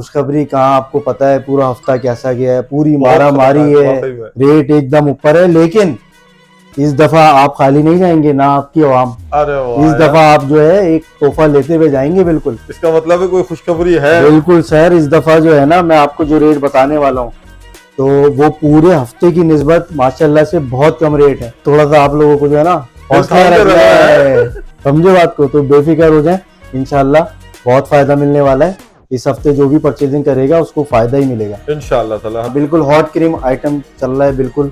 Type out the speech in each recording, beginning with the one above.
खुशखबरी कहाँ, आपको पता है पूरा हफ्ता कैसा गया है, पूरी मारा मारी है, रेट एकदम ऊपर है। लेकिन इस दफा आप खाली नहीं जाएंगे ना आपकी आवाम। अरे इस दफा आप जो है एक तोहफा लेते हुए जाएंगे। बिल्कुल, इसका मतलब है कोई खुशखबरी है। बिल्कुल सर, इस दफा जो है ना मैं आपको जो रेट बताने वाला हूँ तो वो पूरे हफ्ते की निस्बत माशाल्लाह से बहुत कम रेट है। थोड़ा सा आप लोगों को जो है ना हौसला रखना है, समझे बात को। तो बेफिक्र हो जाए, इंशाल्लाह बहुत फायदा मिलने वाला है। इस हफ्ते जो भी परचेजिंग करेगा उसको फायदा ही मिलेगा इंशाल्लाह ताला। बिल्कुल हॉट क्रीम आइटम चल रहा है, बिल्कुल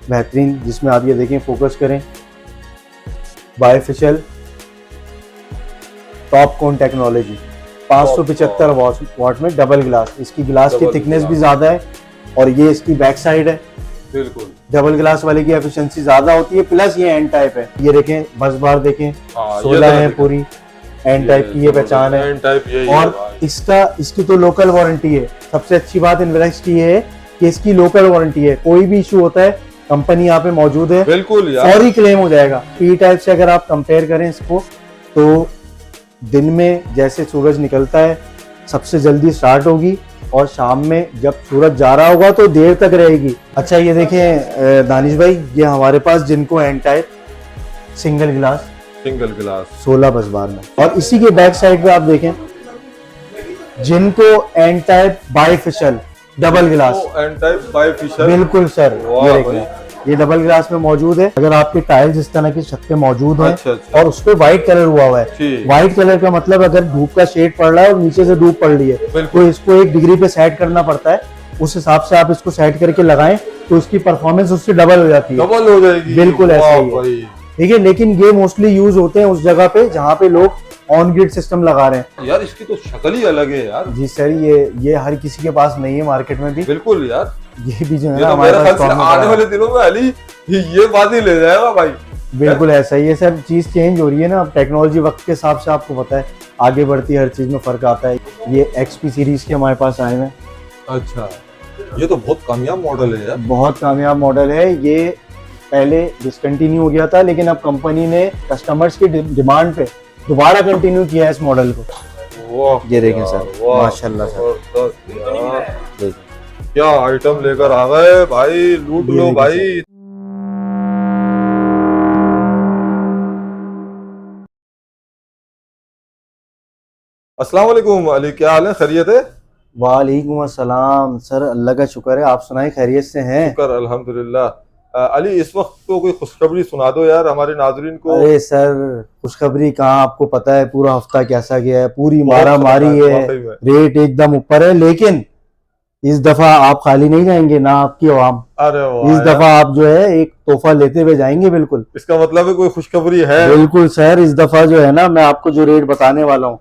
बेहतरीन, जिसमें आप ये देखें, फोकस करें, बायफेशियल टॉप कोन टेक्नोलॉजी 575 वाट में डबल ग्लास। इसकी ग्लास की थिकनेस भी ज्यादा है और ये इसकी बैक साइड है। बिल्कुल डबल ग्लास वाले की एफिशिएंसी ज्यादा होती है, प्लस ये एंड टाइप है। ये देखें, बस बार देखें, 16 है, पूरी एंड टाइप की ये पहचान है। और इसकी तो लोकल वारंटी है। सबसे अच्छी बात इनवेलेक्स की ये है कि इसकी लोकल वारंटी है। कोई भी इशू होता है कंपनी यहाँ पे मौजूद है, बिल्कुल यार, फौरी क्लेम हो जाएगा। पी टाइप से अगर आप कंपेयर करें इसको तो दिन में जैसे सूरज निकलता है सबसे जल्दी स्टार्ट होगी और शाम में जब सूरज जा रहा होगा तो देर तक रहेगी। अच्छा ये देखें दानिश भाई, ये हमारे पास जिनको एंड टाइप सिंगल ग्लास 16 बस बार में, और इसी के बैक साइड पे आप देखें जिनको and type bifacial double glass and type bifacial. बिल्कुल सर, ये देखें, ये डबल ग्लास में मौजूद है। अगर आपके टाइल्स इस तरह की छत पे मौजूद हैं और उस पे व्हाइट कलर हुआ हुआ है, व्हाइट कलर का मतलब अगर धूप का शेड पड़ रहा है और नीचे से धूप पड़ रही है तो इसको 1 डिग्री पे सेट करना पड़ता है। उस हिसाब से आप इसको सेट करके लगाएं तो इसकी परफॉर्मेंस उससे डबल हो जाती है, डबल हो जाएगी। बिल्कुल ऐसा ही है, ठीक है। लेकिन ये मोस्टली यूज होते हैं उस जगह पे जहाँ पे लोग ऑन ग्रिड सिस्टम लगा रहे हैं। यार इसकी तो शक्ल ही अलग है यार। जी सर, ये हर किसी के पास नहीं है मार्केट में भी। बिल्कुल यार, ये भी जो है ना तो हमारे पास आने वाले दिनों में अली ये बात ही ले जाएगा भाई। बिल्कुल ऐसा ही है सर, चीज चेंज हो रही है ना टेक्नोलॉजी वक्त के हिसाब से, आपको पता है आगे बढ़ती है, हर चीज में फर्क आता है। ये XP सीरीज के हमारे पास आए हैं। अच्छा, ये तो बहुत कामयाब मॉडल है यार। बहुत कामयाब मॉडल है। ये पहले डिसकंटिन्यू हो गया था लेकिन अब कंपनी ने कस्टमर्स की डिमांड पे दोबारा कंटिन्यू किया है इस मॉडल को। ये देखें सर, माशाल्लाह सर, देखिए क्या आइटम लेकर आ गए भाई, लूट लो भाई। अस्सलाम वालेकुम अली, क्या हाल है, खैरियत है? वालेकुम अस्सलाम सर, अल्लाह का शुक्र है, आप सुनाए खैरियत से हैं? शुक्र अल्हम्दुलिल्लाह। अली इस वक्त तो कोई खुशखबरी सुना दो यार हमारे नाजरीन को। अरे सर, खुशखबरी कहाँ, आपको पता है पूरा हफ्ता कैसा गया है, पूरी मारा मारी है, रेट एकदम ऊपर है। लेकिन इस दफा आप खाली नहीं जाएंगे ना आपकी आवाम। अरे इस दफा आप जो है एक तोहफा लेते हुए जाएंगे। बिल्कुल, इसका मतलब है कोई खुशखबरी है। बिल्कुल सर, इस दफा जो है ना मैं आपको जो रेट बताने वाला हूँ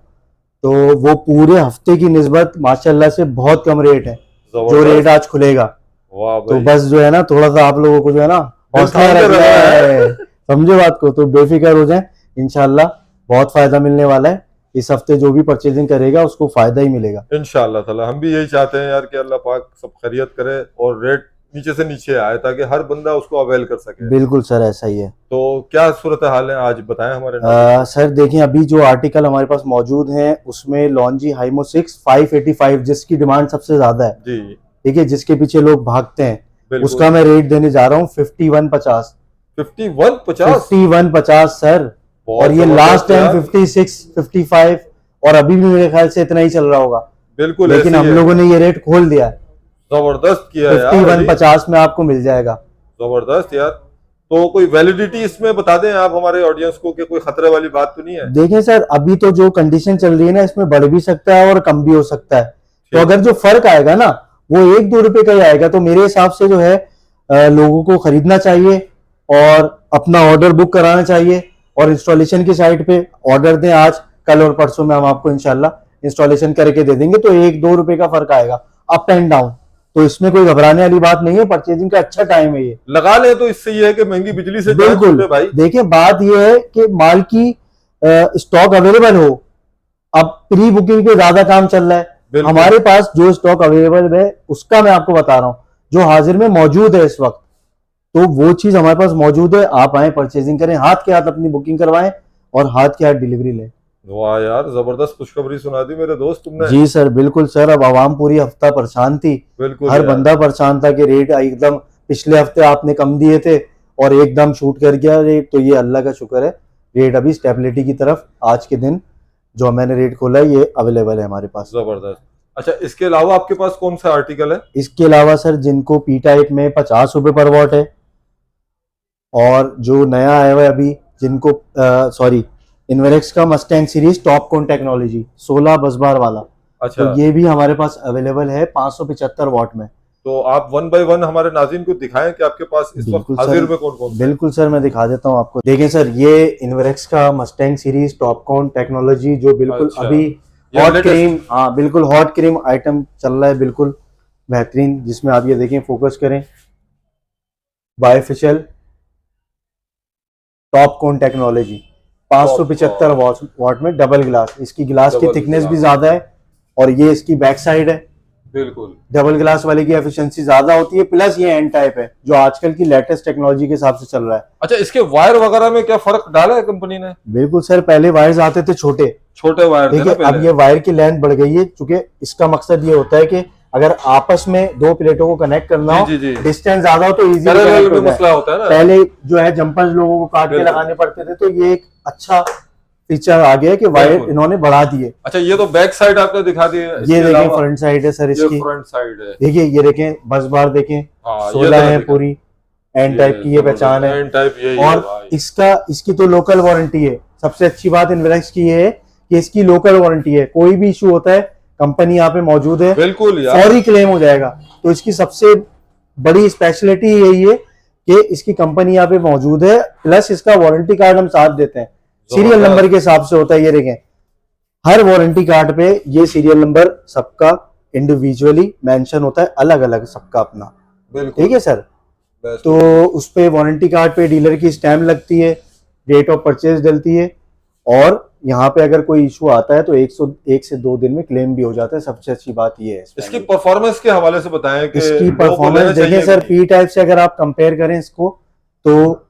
तो वो पूरे हफ्ते की निस्बत माशाल्लाह से बहुत कम रेट है जो रेट आज खुलेगा। तो बस जो है ना थोड़ा सा आप लोगों को जो है ना हौसला रखना है, समझे बात को। तो बेफिक्र हो जाए, इंशाल्लाह बहुत फायदा मिलने वाला है। इस हफ्ते जो भी परचेजिंग करेगा उसको फायदा ही मिलेगा इंशाल्लाह ताला। हम भी यही चाहते हैं यार कि अल्लाह पाक सब खैरियत करे और रेट नीचे से नीचे आए ताकि हर बंदा उसको अवेल कर सके। बिल्कुल सर, ऐसा ही है। तो क्या सूरत हाल है आज बताएं हमारे सर देखिए, अभी जो आर्टिकल हमारे पास मौजूद है उसमें लॉन्जी हाइमो 6 585 जिसकी डिमांड सबसे ज्यादा है जी, ठीक है, जिसके पीछे लोग भागते हैं, उसका मैं रेट देने जा रहा हूँ 5150। 5150 सर, और ये लास्ट टाइम 56 55 और अभी भी मेरे ख्याल से इतना ही चल रहा होगा। बिल्कुल, लेकिन हम लोगों ने ये रेट खोल दिया है, जबरदस्त किया है। 5150 में आपको मिल जाएगा। जबरदस्त यार। तो कोई वैलिडिटी इसमें बता दें आप हमारे ऑडियंस को कि कोई खतरे वाली बात तो नहीं है? देखें सर, अभी तो जो कंडीशन चल रही है ना इसमें बढ़ भी सकता है और कम भी हो सकता है। तो अगर जो फर्क आएगा ना वो 1-2 रुपए का ही आएगा। तो मेरे हिसाब से जो है लोगों को खरीदना चाहिए और अपना ऑर्डर बुक कराना चाहिए और इंस्टॉलेशन की साइट पे ऑर्डर दें। आज कल और परसों में हम आपको इंशाल्लाह इंस्टॉलेशन करके दे देंगे। तो 1-2 रुपए का फर्क आएगा अप एंड डाउन, तो इसमें कोई घबराने वाली बात नहीं है। परचेजिंग का अच्छा टाइम है, ये लगा ले तो इससे ये है कि महंगी बिजली से बिल्कुल भाई। देखिए बात ये है कि माल की स्टॉक अवेलेबल हो। अब प्री बुकिंग पे ज्यादा काम चल रहा है, हमारे पास जो स्टॉक अवेलेबल है उसका मैं आपको बता रहा हूँ जो हाजिर में मौजूद है इस वक्त, तो वो चीज हमारे पास मौजूद है। आप आए, परचेजिंग करें, हाथ के हाथ अपनी बुकिंग करवाएं और हाथ के हाथ डिलीवरी लें। वाह यार, जबरदस्त खुशखबरी सुना दी मेरे दोस्त तुमने। जी सर, बिल्कुल सर। अब आवाम पूरी हफ्ता परेशान थी, बिल्कुल हर यार। बंदा परेशान था कि रेट एकदम पिछले हफ्ते आपने कम दिए थे और एकदम शूट कर गया रेट। तो ये अल्लाह का शुक्र है, रेट अभी स्टेबिलिटी की तरफ आज के दिन जो मैंने रेट खोला है ये अवेलेबल है हमारे पास। जबरदस्त। अच्छा, इसके अलावा आपके पास कौन सा आर्टिकल है? इसके अलावा सर जिनको पी टाइप में 50 रुपये पर वॉट है, और जो नया आया हुआ है अभी जिनको सॉरी इन्वेरेक्स का Mustang series TOPCon technology 16 बस बार वाला, अच्छा, तो ये भी हमारे पास अवेलेबल है 575 वॉट में। तो आप वन बाय वन हमारे नाज़रीन को दिखाएं कि आपके पास इस वक्त बिल्कुल हाजिर सर, में कौन कौन से हैं? बिल्कुल सर, मैं दिखा देता हूँ आपको। देखें सर, ये इन्वेरेक्स का Mustang series TOPCon technology जो बिल्कुल अच्छा, अभी ये हॉट latest? क्रीम, हाँ बिल्कुल हॉट क्रीम आइटम चल रहा है, बिल्कुल बेहतरीन, जिसमें आप ये देखें, फोकस करें, bifacial top cone technology 575 what में डबल ग्लास। इसकी ग्लास की डबल थिकनेस भी ग्लास। ज्यादा है और ये इसकी बैक साइड है। बिल्कुल। डबल ग्लास वाले की एफिशिएंसी ज्यादा होती है, प्लस ये एन टाइप है जो आजकल की लेटेस्ट टेक्नोलॉजी के हिसाब से चल रहा है। अच्छा, इसके वायर वगैरह में क्या फर्क डाला है कंपनी ने? बिल्कुल सर, पहले वायर्स आते थे छोटे, छोटे वायर थे ठीक ना है, अब पहले। ये वायर की लेंथ बढ़ गई है, क्योंकि इसका मकसद ये होता है कि अगर आपस में दो प्लेटों को कनेक्ट करना हो, जी जी जी, डिस्टेंस ज्यादा हो तो इजी पैरेलल में मसला होता है ना। पहले जो है जंपर्स लोगों को काट के बिल्कुल। लगाने पड़ते थे, तो ये एक अच्छा फीचर आ गया है कि वायर बिल्कुल। इन्होंने बढ़ा दिए। अच्छा, ये तो बैक साइड आपने दिखा दी है। ये देखें फ्रंट साइड है सर ये इसकी, फ्रंट साइड है। देखिए ये देखें बस बार देखें, हाँ, ये 16 तो है दिखा। पूरी एन टाइप की ये पहचान है। एन टाइप यही है और भाई। इसकी तो लोकल वारंटी है। सबसे अच्छी बात इन्वेरेक्स की ये है कि इसकी लोकल वारंटी है, कोई भी इशू होता है कंपनी यहाँ पे मौजूद है, बिल्कुल यार। फौरी क्लेम हो जाएगा। तो इसकी सबसे बड़ी स्पेशलिटी यही है कि इसकी कंपनी यहाँ पे मौजूद है, प्लस इसका वारंटी कार्ड हम साथ देते हैं, सीरियल नंबर के हिसाब से होता है। ये देखें, हर वारंटी कार्ड पे ये सीरियल नंबर सबका इंडिविजुअली मेंशन होता है, अलग अलग सबका अपना, बिल्कुल ठीक है सर। बेस्ट। तो उस पे वारंटी कार्ड पे डीलर की स्टैम्प लगती है, डेट ऑफ परचेज डलती है, और यहाँ पे अगर कोई इशू आता है तो 1 से 2 दिन में क्लेम भी हो जाता है। सबसे अच्छी बात ये है इसकी परफॉर्मेंस के हवाले से बताएं कि इसकी लोगों को परफॉर्मेंस लेना देखें चाहिए सर, कि पी टाइप से अगर आप कंपेयर करें इसको, तो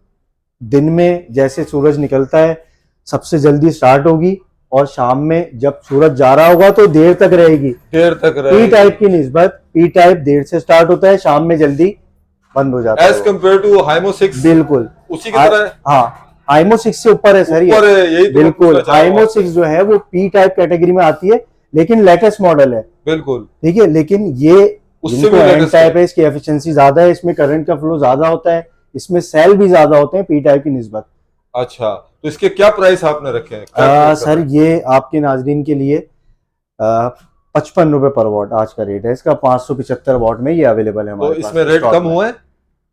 दिन में जैसे सूरज निकलता है सबसे जल्दी स्टार्ट होगी, और शाम में जब सूरज जा रहा होगा तो देर तक रहेगी। देर तक पी रहे टाइप की निस्बत पी टाइप देर से स्टार्ट होता है, शाम में जल्दी बंद हो जाता एज है। कम्पेयर टू हाइमो 6। बिल्कुल उसी की तरह है। हाँ, आईमो 6 से ऊपर है सर ये। ऊपर है, यही तो मैं बिल्कुल, पूछना चाह रहा हूँ आईमो आपसे। 6 जो है वो पी टाइप कैटेगरी में आती है, लेकिन लेटेस्ट मॉडल है, बिल्कुल। ठीक है। लेकिन ये उससे जिनको भी एन latest टाइप है। है, इसकी एफिशिएंसी ज्यादा है, इसमें करंट का फ्लो ज्यादा होता है, इसमें सेल भी ज्यादा होते हैं पी टाइप की निस्बत। अच्छा, तो इसके क्या प्राइस आपने रखे हैं? क्या quote कर सर रहे हैं? ये आपके नाजरीन के लिए 55 रुपए पर वॉट आज का रेट है इसका, 575 वॉट में ये अवेलेबल है तो हमारे पास इसमें रेट स्टॉक कम में। हुआ है?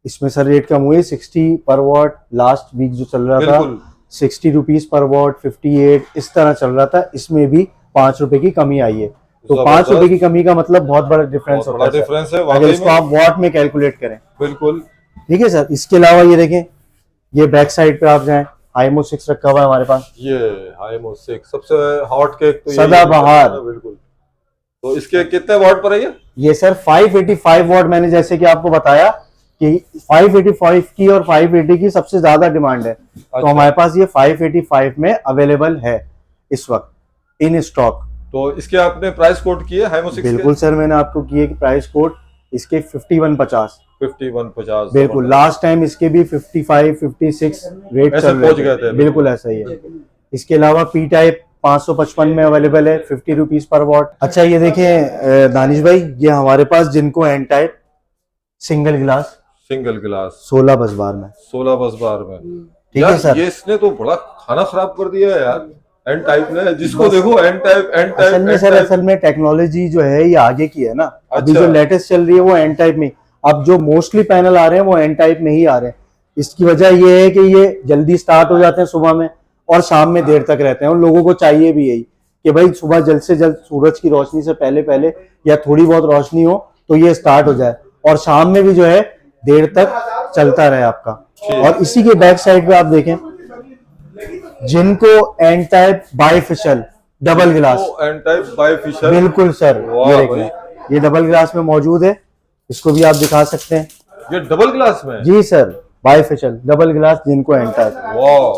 इसमें सर रेट कम हुए, 60 पर वॉट लास्ट वीक जो चल रहा था, बिल्कुल। 60 रुपीज पर वॉट, 58 इस तरह चल रहा था, इसमें भी 5 रुपए की कमी आई है। तो 5 जबरदस्त। रुपए की कमी का मतलब बहुत बड़ा डिफरेंस बहुत होता बड़ा है सर, डिफरेंस है अगर वाकई इसको में। आप वॉट में कैलकुलेट करें। बिल्कुल। ठीक है सर। इसके अलावा ये देखें, ये बैक साइड पे आप जाएं, आईमो 6 रखा हुआ है हमारे पास, ये हाइमो 6 सबसे हॉट केक तो यही सदाबहार। है, बिल्कुल। तो इसके कितने वॉट पर है ये सर 585 वॉट, मैंने जैसे कि आपको बताया कि 585 की और 580 की सबसे ज्यादा डिमांड है, तो अच्छा। हमारे पास ये 585 में अवेलेबल है इस वक्त इन स्टॉक। तो इसके आपने प्राइस कोट किए हाइमो 6 बिल्कुल सर, मैंने आपको किए कि प्राइस कोड इसके 5150, 5150। बिल्कुल। लास्ट टाइम इसके भी 55 56 रेट ऐसे चल पहुंच रहे गए थे, थे। बिल्कुल ऐसा ही है। इसके अलावा पी टाइप 555 में अवेलेबल है, 50 रुपीज पर वॉट। अच्छा ये देखें दानिश भाई, ये हमारे पास जिनको एन टाइप सिंगल गिलास सिंगल गिलास 16 बस बार में, 16 बस बार में। ठीक यार है सर। ये इसने तो बड़ा खाना खराब कर दिया है यार, एन टाइप ने। जिसको देखो एन टाइप एन टाइप असल में एन सर, टाइप। असल में टेक्नोलॉजी जो है ये आगे की है ना, अभी अच्छा। जो लेटेस्ट चल रही है वो एन टाइप में। अब जो मोस्टली पैनल आ रहे हैं वो एन टाइप में ही आ रहे हैं। इसकी वजह ये है कि ये जल्दी स्टार्ट हो जाते हैं सुबह में, और शाम में देर तक रहते हैं, और लोगों को चाहिए भी यही कि भाई सुबह जल्द से जल्द सूरज की रोशनी से पहले पहले या थोड़ी बहुत रोशनी हो तो ये स्टार्ट हो जाए, और शाम में भी जो है देर तक चलता रहे आपका। और इसी के बैक साइड पे आप देखें, जिनको N type bifacial double glass, N type bifacial. बिल्कुल सर, वाह ये भाई। देखें, ये डबल ग्लास में मौजूद है, इसको भी आप दिखा सकते हैं। ये डबल ग्लास में। जी सर, बाइफिशियल डबल ग्लास जिनको एन टाइप। वाह,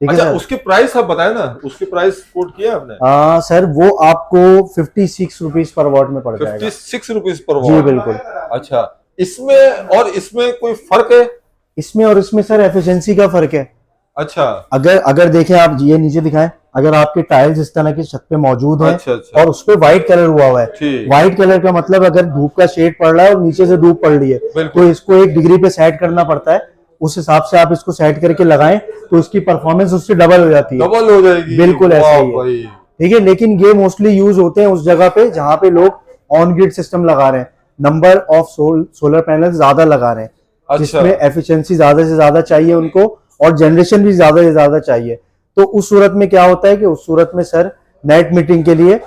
ठीक है अच्छा, सर। उसकी प्राइस आप बताए ना, उसकी प्राइस कोट किया आपने? सर वो आपको 56 रुपीज पर वॉट में पड़ जाएगा। 56 रुपीज पर जी वॉट? बिल्कुल। अच्छा, इसमें और इसमें कोई फर्क है? इसमें और इसमें सर एफिशिएंसी का फर्क है। अच्छा अगर अगर देखें आप, ये नीचे दिखाएं, अगर आपके टाइल्स इस तरह की छत पे मौजूद हैं अच्छा अच्छा, और उस पे व्हाइट कलर हुआ हुआ है, ठीक। व्हाइट कलर का मतलब अगर धूप का शेड पड़ रहा है और नीचे से धूप पड़ रही है, बिल्कुल। तो इसको 1 डिग्री पे सेट करना पड़ता है। उस हिसाब से आप इसको सेट करके लगाएं तो इसकी परफॉर्मेंस उससे डबल हो जाती है। डबल हो जाएगी? बिल्कुल ऐसा वाह ही है। भाई। ठीक है, लेकिन ये मोस्टली यूज होते हैं उस जगह पे जहां पे लोग ऑन ग्रिड सिस्टम लगा रहे हैं, नंबर ऑफ सोलर पैनल ज्यादा लगा रहे हैं, अच्छा। जिसमें एफिशिएंसी ज्यादा से ज्यादा चाहिए उनको और जनरेशन भी ज्यादा से ज्यादा चाहिए। तो उस सूरत में क्या होता है कि उस सूरत में सर नेट मीटरिंग के लिए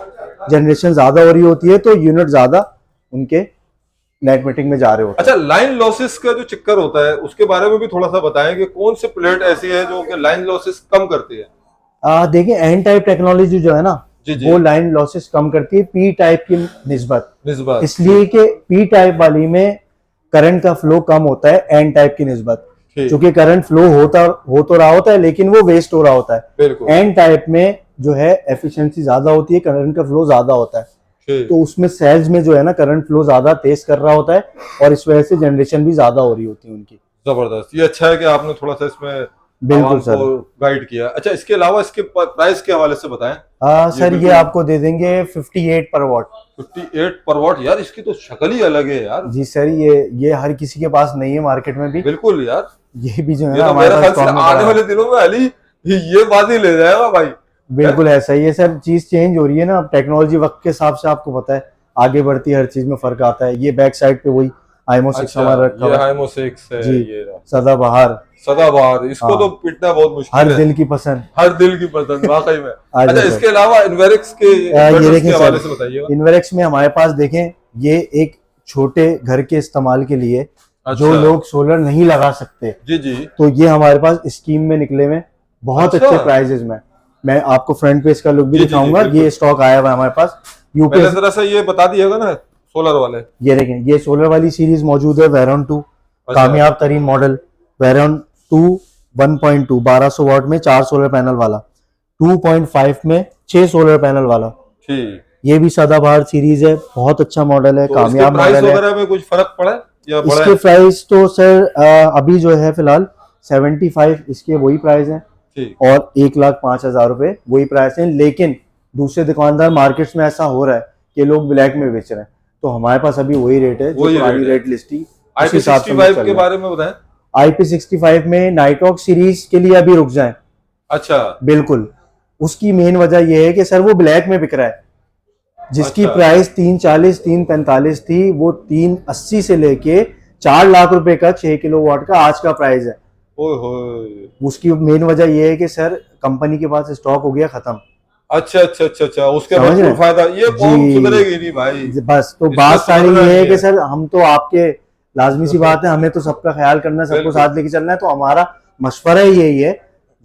जनरेशन ज्यादा हो रही होती है, तो यूनिट ज्यादा उनके नेट मीटरिंग में जा रहे होते हैं। अच्छा, लाइन लॉसेस का जो चक्कर होता है उसके बारे में भी थोड़ा सा बताएं कि कौन सी प्लेट ऐसी है जो कि लाइन लॉसेस कम करती है? देखिए, एन टाइप टेक्नोलॉजी जो है ना, जी जी। वो लाइन लॉसेस कम करती है पी टाइप की निस्बत। इस इसलिए कि पी टाइप वाली में करंट का फ्लो कम होता है एन टाइप की निस्बत, क्योंकि करंट फ्लो हो तो रहा होता है लेकिन वो वेस्ट हो रहा होता है। बिल्कुल। एन टाइप में जो है एफिशिएंसी ज्यादा होती है, करंट का फ्लो ज्यादा होता है, तो उसमें सेल्स में जो है ना करंट फ्लो ज्यादा तेज कर रहा होता है और इस वजह से जनरेशन भी ज्यादा हो रही होती है उनकी। जबरदस्त, ये अच्छा है कि आपने थोड़ा सा इसमें बिल्कुल सर गाइड किया। अच्छा, इसके अलावा इसके प्राइस के हवाले से बताएं। सर ये आपको दे देंगे 58 पर वॉट। 58 पर वॉट? यार इसकी तो शक्ल ही अलग है यार। जी सर, ये हर किसी के पास नहीं है मार्केट में भी। बिल्कुल यार, ये भी जो है ये ना तो हमारे मेरे पास ख्याल से स्टॉक में आने पड़ा है। वाले दिनों में अली ये बात ही ले जाएगा भाई। बिल्कुल ऐसा ही है सर, चीज चेंज हो रही है ना, अब टेक्नोलॉजी वक्त के हिसाब से आपको पता है आगे बढ़ती है, हर चीज में फर्क आता है। ये बैक साइड पे वही आईमो 6 अच्छा, हमारा रखा ये हुआ है। हाइमो 6 है। जी, ये रहा सदाबहार, सदाबहार, इसको हाँ। तो पिटना बहुत मुश्किल हर है। दिल की पसंद, हर दिल की पसंद, वाकई में। आ जाओ अच्छा, सर। इसके अलावा इन्वेरिक्स के ये इन्वर्टर्स देखें के हवाले सर, से बताइएगा। इन्वेरेक्स में हमारे पास देखें, ये एक छोटे घर के इस्तेमाल के लिए जो अच्छा। लोग सोलर नहीं लगा सकते, जी जी। तो ये हमारे पास स्कीम में निकले में बहुत अच्छा। अच्छे प्राइजेज में। मैं आपको फ्रंट पेज का लुक भी जी, जी, जी, दिखाऊंगा। बिल्कुल। ये स्टॉक आया हुआ है हमारे पास पहले यूपीएस। जरा सा ये बता दिएगा ना सोलर वाले। ये देखें, ये सोलर वाली सीरीज मौजूद है, वेरॉन 2 अच्छा। कामयाब तरीन मॉडल, वेरॉन 2 1.2 1200 वॉट में 4 सोलर पैनल वाला, 2.5 में 6 सोलर पैनल वाला। ठीक। ये भी सदाबहार सीरीज है, बहुत अच्छा मॉडल है, तो कामयाब प्राइस मॉडल है। वगैरह में कुछ फर्क पड़ा है या बढ़ा इसके है? प्राइस तो सर अभी जो है फिलहाल 75 इसके वही प्राइस है ठीक। और 1,05,000 रुपए वही प्राइस है। लेकिन दूसरे दुकानदार मार्केट्स में ऐसा हो रहा है कि लोग ब्लैक में बेच रहे हैं, तो हमारे पास अभी वही रेट है जो वही पुरानी रेट है। रेट लिस्ट थी। IP65 के बारे में बताएं। IP65 में नाइटॉक सीरीज के लिए अभी रुक जाएं। अच्छा। बिल्कुल, उसकी मेन वजह यह है कि सर वो ब्लैक में बिक रहा है, जिसकी अच्छा। प्राइस 340 345 थी, वो 380 से लेके 4 लाख रुपए का 6 किलोवाट का आज का प्राइस है। ओए होए। उसकी मेन वजह यह है कि सर कंपनी के पास स्टॉक हो गया खत्म। अच्छा अच्छा अच्छा अच्छा, उसके समझ बाद रहे कोई हैं? फायदा, ये कौन जी। सुधरेगी नहीं भाई। बस तो इसमें बात सारी सुधरना ये है नहीं कि है। सर हम तो आपके लाजमी सी बात है, हमें तो सबका ख्याल करना है, सबको बिल्कुल। साथ लेके चलना है, तो हमारा मशवरा ही यही है।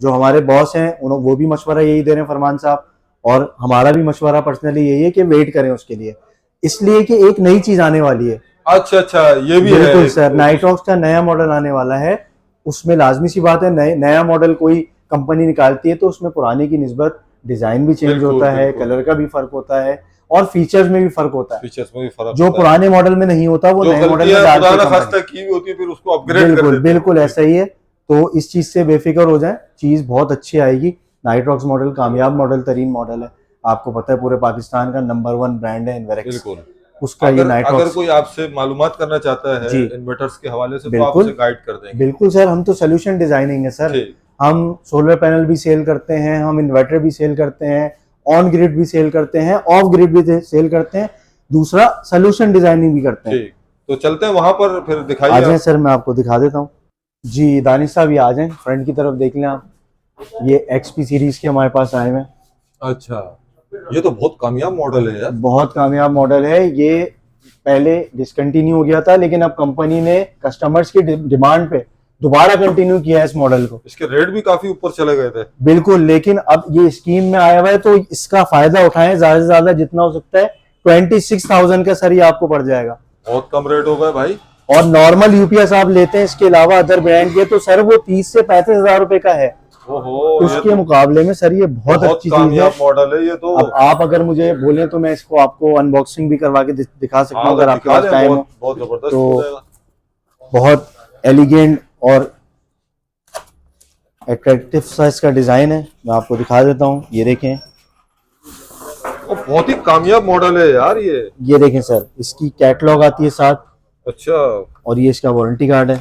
जो हमारे बॉस हैं वो भी मशवरा यही दे रहे हैं, फरमान साहब, और हमारा भी मशवरा पर्सनली यही है कि वेट करें उसके लिए, इसलिए कि एक नई चीज आने वाली है। अच्छा अच्छा, ये भी है। बिल्कुल सर, नाइटॉक्स का नया मॉडल आने वाला है, उसमें लाजमी सी बात है नया मॉडल कोई कंपनी निकालती है तो उसमें पुराने की निस्बत डिजाइन भी चेंज बिल्कुल, होता है, बिल्कुल। कलर का भी फर्क होता है और फीचर्स में भी फर्क होता है। फीचर्स में भी फर्क जो होता है। पुराने मॉडल में नहीं होता वो जो नए मॉडल में गलतियां डालती है खुदा ना कंपनी। खास्ता की हुई होती है फिर उसको अपग्रेड कर बिल्कुल देते हैं। बिल्कुल ऐसा ही है, तो इस चीज से बेफिक्र हो जाए, चीज बहुत अच्छी आएगी। नाइट्रॉक्स मॉडल कामयाब मॉडल तरीन मॉडल है, आपको पता है पूरे पाकिस्तान का नंबर 1 ब्रांड है इन्वेरेक्स, बिल्कुल। उसका ये अगर नाइट्रॉक्स। कोई आपसे मालूमात करना चाहता है जी। इन्वर्टर्स के हवाले से तो बिल्कुल। आप उसे गाइड कर देंगे। बिल्कुल सर, हम तो सोल्यूशन डिजाइनिंग है सर, ठीक। हम सोलर पैनल भी सेल करते हैं, हम इन्वर्टर भी सेल करते हैं, ऑन ग्रिड भी सेल करते हैं, ऑफ ग्रिड भी सेल करते हैं, दूसरा सोल्यूशन डिजाइनिंग भी करते हैं। ठीक, तो चलते हैं वहां पर, फिर आ दिखाइए जाएं आप। सर, मैं आपको दिखा देता हूँ। जी दानिश साहब, ये आ जाएं, फ्रंट की तरफ देख लें आप, ये XP सीरीज के हमारे पास आए हैं। अच्छा, ये तो बहुत कामयाब मॉडल है यार। बहुत कामयाब मॉडल है, ये पहले डिसकंटिन्यू हो गया था लेकिन अब कंपनी ने कस्टमर्स की डिमांड पे दोबारा कंटिन्यू किया है इस मॉडल को। इसके रेट भी काफी ऊपर चले गए थे। बिल्कुल, लेकिन अब ये स्कीम में आया हुआ है तो इसका फायदा उठाएं ज्यादा से ज्यादा जितना हो सकता है। 26,000 का सर ये आपको पड़ जाएगा। बहुत कम रेट हो गए भाई। और नॉर्मल यूपीएस आप लेते हैं इसके अलावा अदर ब्रांड के, तो सर वो 30 से 35 हजार रुपए का है। ओहो, उसके मुकाबले में सर ये बहुत अच्छी चीज है। कामयाब मॉडल है ये तो। अब आप अगर मुझे बोले तो मैं इसको आपको अनबॉक्सिंग भी करवा के दिखा सकता हूँ, हाँ, अगर आपके दिखा पास दें, टाइम हो। बहुत जबरदस्त तो हो जाएगा। बहुत एलिगेंट और अट्रैक्टिव सा इसका डिजाइन है, मैं आपको दिखा देता हूँ। ये देखें, और बहुत ही कामयाब मॉडल है यार ये। ये देखें सर, इसकी कैटलॉग आती है साथ, अच्छा, और ये इसका वारंटी कार्ड है।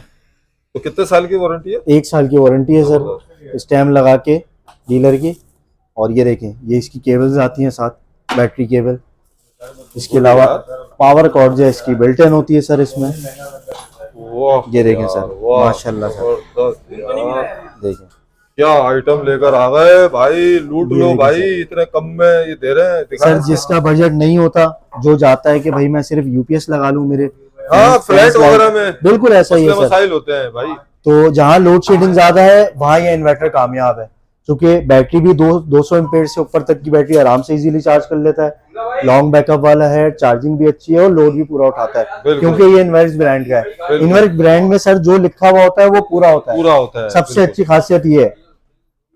तो कितने साल की वारंटी है? 1 साल की वारंटी है सर, स्टैम्प लगा के डीलर की। और ये देखें, ये इसकी केबल्स आती हैं साथ, बैटरी केबल। इसके अलावा पावर कॉर्ड जो है इसकी बिल्ट इन होती है सर इसमें। वाह ये देखें यार, सर, वाह, माशाल्लाह सर, जबरदस्त यार। देखें क्या आइटम लेकर आ गए भाई, लूट ये लो देखिए भाई, सर। इतने कम में ये दे रहे हैं, दिखा सर रहे हैं। जिसका बजट नहीं होता, जो जाता है कि भाई मैं सिर्फ यूपीएस लगा लूं मेरे हाँ, फ्लैट वगैरह में बिल्कुल ऐसा ही है मसले सर। मसाइल होते हैं भाई। तो जहाँ लोड शेडिंग ज्यादा है वहाँ ये इन्वर्टर कामयाब है, क्योंकि बैटरी भी 200 एम्पेयर से ऊपर तक की बैटरी आराम से इजीली चार्ज कर लेता है। लॉन्ग बैकअप वाला है, चार्जिंग भी अच्छी है और लोड भी पूरा उठाता है, बिल्कुल। क्योंकि ये इन्वर्स ब्रांड का है। बिल्कुल। इन्वर्स ब्रांड में सर जो लिखा हुआ होता है वो पूरा होता है, पूरा होता है, सबसे बिल्कुल। अच्छी खासियत ये है।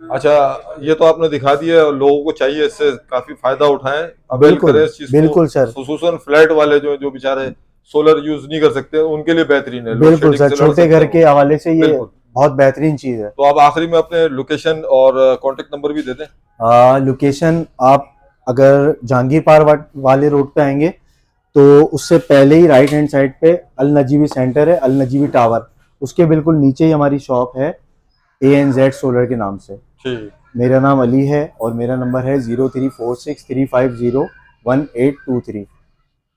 अच्छा, ये तो आपने दिखा दिया, लोगों को चाहिए इससे काफी फायदा उठाएं, अवेल बिल्कुल, करें इस चीज को। बिल्कुल सर। खुसूसन फ्लैट वाले जो बेचारे सोलर यूज नहीं कर सकते, उनके लिए बेहतरीन है। लोड बिल्कुल शेडिंग सर, से लड़ छोटे सकते घर हैं के हवाले से ये बिल्कुल। बहुत बेहतरीन चीज है। तो आप आखिरी में अपने लोकेशन और कांटेक्ट नंबर भी दे दें। लोकेशन आप अगर जहांगीर पार्क वाले रोड पे आएंगे तो उससे पहले ही राइट हैंड साइड पे अल नजीबी सेंटर है, अल नजीबी टावर, उसके बिल्कुल नीचे ही हमारी शॉप है ANZ सोलर के नाम से। ठीक, मेरा नाम अली है और मेरा नंबर है 0346350183।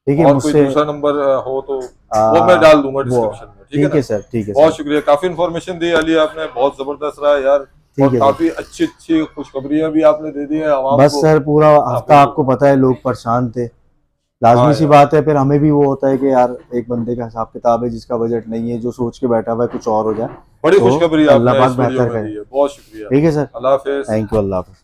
ठीक है, और कोई मुझसे दूसरा नंबर हो तो वो मैं डाल दूंगा डिस्क्रिप्शन में। ठीक है सर, ठीक है बहुत सर, शुक्रिया, काफी इन्फॉर्मेशन दी अली आपने, बहुत जबरदस्त रहा यार। ठीक और है काफी अच्छी अच्छी खुशखबरियां भी आपने दे दी है आवाम बस को। सर पूरा हफ्ता आपको पता है लोग परेशान थे, लाजमी हाँ सी यार। बात है। फिर हमें भी वो होता है कि यार एक बंदे का हिसाब किताब है जिसका बजट नहीं है, जो सोच के बैठा हुआ है कुछ और हो जाए। बड़ी तो खुशखबरी अल्लाह आपने पाक इस वीडियो बेहतर में करे। दी है, बहुत शुक्रिया। ठीक है सर, अल्लाह हाफिज। थैंक यू, अल्लाह हाफ़िज़।